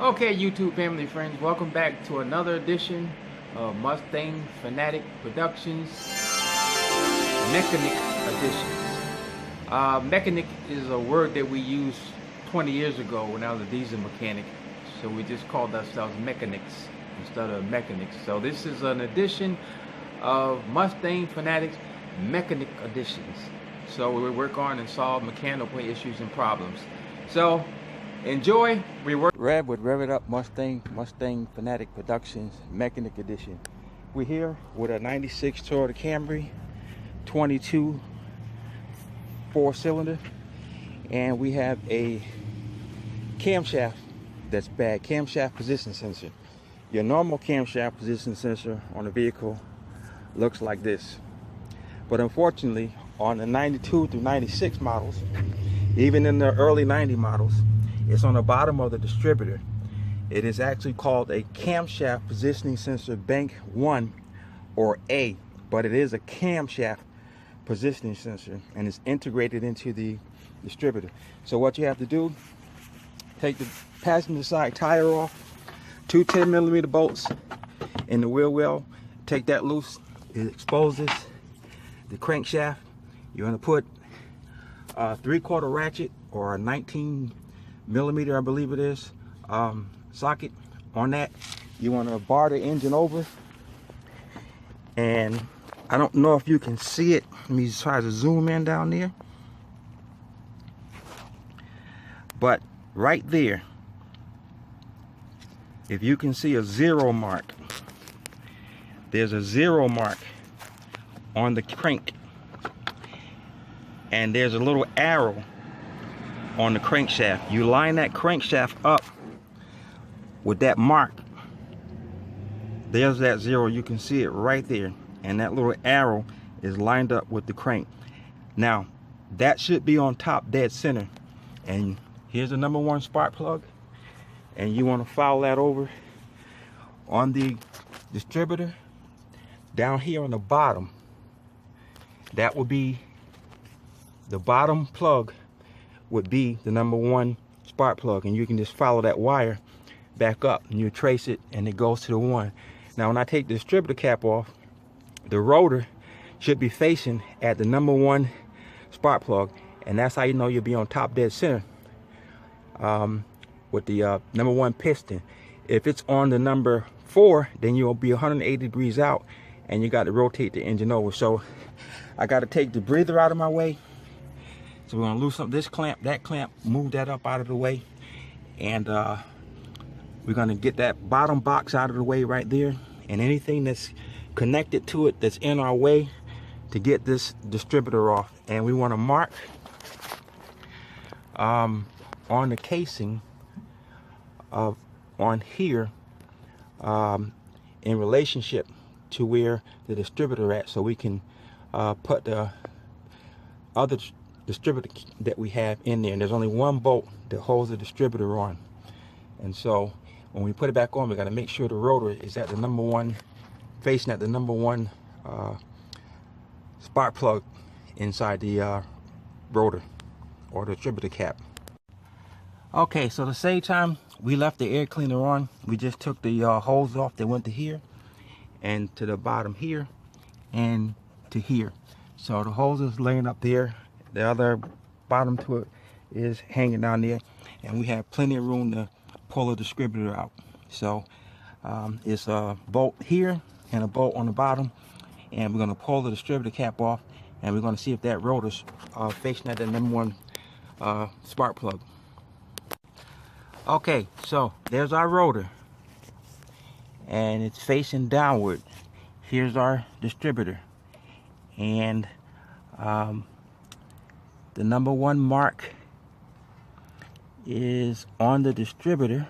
Okay, YouTube family friends, welcome back to another edition of Mustang Fanatic Productions Mechanic Editions. Mechanic is a word that we used 20 years ago when I was a diesel mechanic, so we just called ourselves mechanics instead of mechanics. So this is an edition of Mustang Fanatics Mechanic Editions. So we work on and solve mechanical issues and problems. So enjoy. We work Rev with Rev It Up Mustang Fanatic Productions Mechanic Edition. We're here with a 96 Toyota Camry 22 4-cylinder, and we have a camshaft that's bad. Camshaft position sensor. Your normal camshaft position sensor on a vehicle looks like this, but unfortunately on the 92 through 96 models, even in the early 90 models, it's on the bottom of the distributor. It is actually called a camshaft positioning sensor bank 1 or A, but it is a camshaft positioning sensor and it's integrated into the distributor. So what you have to do, take the passenger side tire off, two 10mm bolts in the wheel well, take that loose. It exposes the crankshaft. You're going to put a 3/4 ratchet or a 19mm, I believe it is, socket on that. You want to bar the engine over, and I don't know if you can see it. Let me try to zoom in down there. But right there, if you can see a 0 mark, there's a 0 mark on the crank, and there's a little arrow on the crankshaft. You line that crankshaft up with that mark. There's that 0. You can see it right there, and that little arrow is lined up with the crank. Now that should be on top dead center, and here's the number 1 spark plug, and you want to follow that over on the distributor down here on the bottom. That would be the bottom plug, would be the number 1 spark plug, and you can just follow that wire back up and you trace it and it goes to the 1. Now when I take the distributor cap off, the rotor should be facing at the number 1 spark plug, and that's how you know you'll be on top dead center with the number 1 piston. If it's on the number 4, then you'll be 180 degrees out and you got to rotate the engine over. So I got to take the breather out of my way. So we're going to loosen up this clamp, that clamp, move that up out of the way, and we're going to get that bottom box out of the way right there, and anything that's connected to it that's in our way to get this distributor off. And we want to mark on the casing of on here in relationship to where the distributor at, so we can put the other distributor that we have in there. And there's only 1 bolt that holds the distributor on, and so when we put it back on, we got to make sure the rotor is at the number 1, facing at the number 1 spark plug inside the rotor or the distributor cap. Okay, so the same time we left the air cleaner on, we just took the hose off that went to here and to the bottom here and to here. So the hose is laying up there, the other bottom to it is hanging down there, and we have plenty of room to pull the distributor out. So it's a bolt here and a bolt on the bottom, and we're going to pull the distributor cap off, and we're going to see if that rotor's facing at the number 1 spark plug. Okay, so there's our rotor, and it's facing downward. Here's our distributor, and the number 1 mark is on the distributor.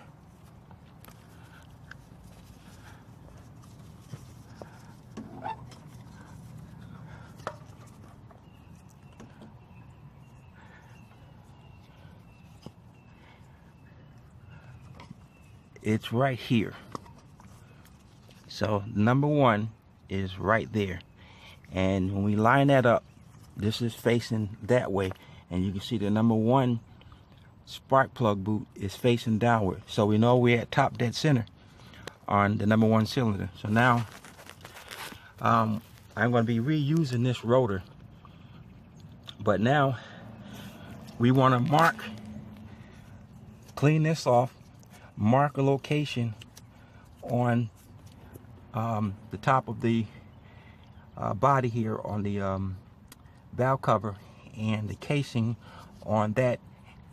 It's right here. So number 1 is right there, and when we line that up, this is facing that way, and you can see the number 1 spark plug boot is facing downward. So we know we're at top dead center on the number 1 cylinder. So now I'm going to be reusing this rotor. But now we want to clean this off, mark a location on the top of the body here on the valve cover and the casing on that,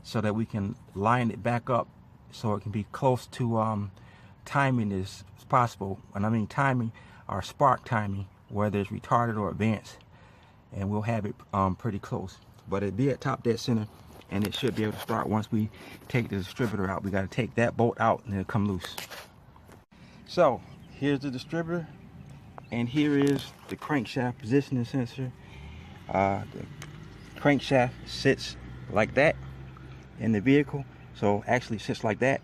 so that we can line it back up so it can be close to timing as possible. And I mean timing, or spark timing, whether it's retarded or advanced, and we'll have it pretty close. But it'll be at top dead center, and it should be able to start once we take the distributor out. We got to take that bolt out and it'll come loose. So here's the distributor, and here is the crankshaft positioning sensor. The crankshaft sits like that in the vehicle, so actually sits like that.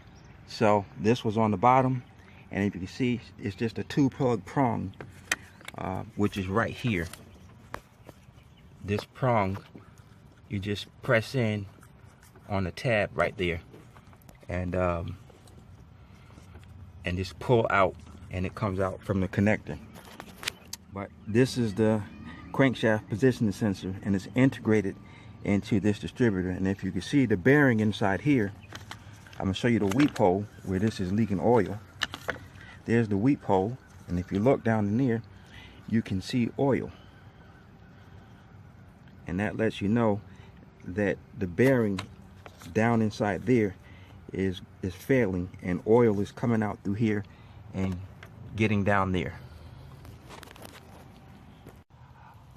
So this was on the bottom, and if you can see, it's just a 2-plug prong, which is right here. This prong, you just press in on the tab right there, and just pull out, and it comes out from the connector. But this is the crankshaft positioning sensor, and it's integrated into this distributor. And if you can see the bearing inside here, I'm going to show you the weep hole where this is leaking oil. There's the weep hole, and if you look down in there, you can see oil, and that lets you know that the bearing down inside there is failing, and oil is coming out through here and getting down there.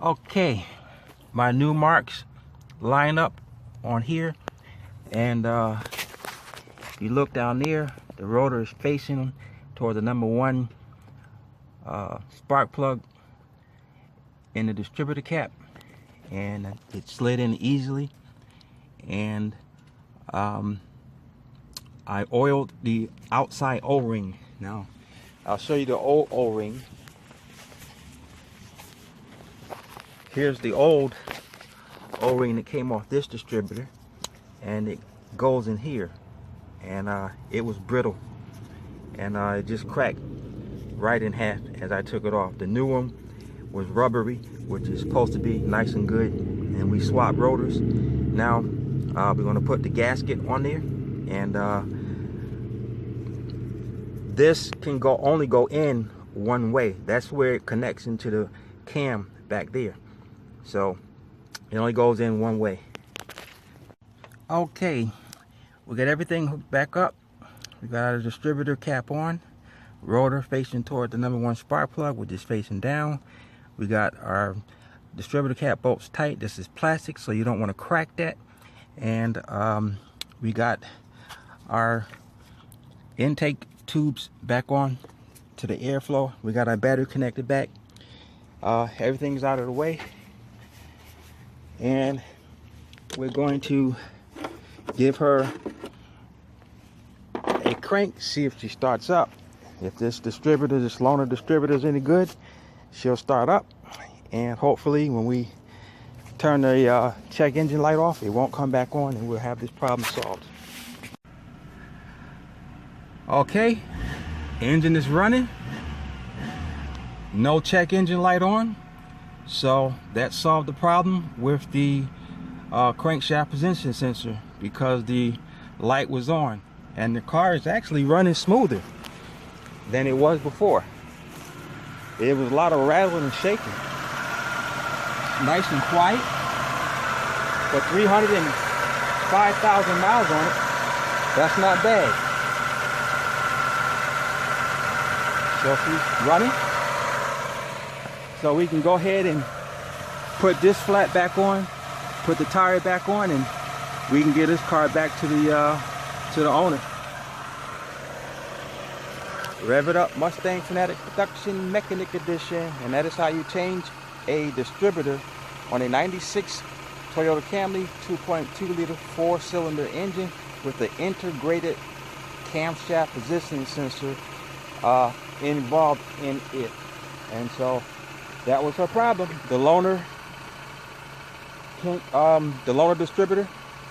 Okay, my new marks line up on here, and if you look down there, the rotor is facing toward the number 1 spark plug in the distributor cap, and it slid in easily. And I oiled the outside O-ring. Now I'll show you the old O-ring. Here's the old O-ring that came off this distributor, and it goes in here, and it was brittle, and it just cracked right in half as I took it off. The new one was rubbery, which is supposed to be nice and good, and we swapped rotors. Now we're going to put the gasket on there, and this can only go in one way. That's where it connects into the cam back there, so it only goes in one way. Okay, we got everything hooked back up. We got our distributor cap on, rotor facing toward the number 1 spark plug, which is facing down. We got our distributor cap bolts tight. This is plastic, so you don't want to crack that. And we got our intake tubes back on to the airflow. We got our battery connected back. Everything's out of the way, and we're going to give her a crank, see if she starts up. If this loaner distributor is any good, she'll start up, and hopefully when we turn the check engine light off, it won't come back on, and we'll have this problem solved. Okay, engine is running, no check engine light on, so that solved the problem with the crankshaft position sensor, because the light was on, and the car is actually running smoother than it was before. It was a lot of rattling and shaking. Nice and quiet, but 305,000 miles on it, that's not bad. So she's running, so we can go ahead and put this flat back on, put the tire back on, and we can get this car back to the owner. Rev It Up Mustang Fanatic Production Mechanic Edition, and that is how you change a distributor on a 96 Toyota Camry 2.2 liter 4-cylinder engine with the integrated camshaft positioning sensor involved in it. And so that was her problem. The loaner distributor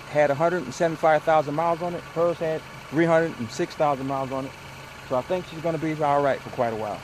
had 175,000 miles on it. Hers had 306,000 miles on it. So I think she's going to be all right for quite a while.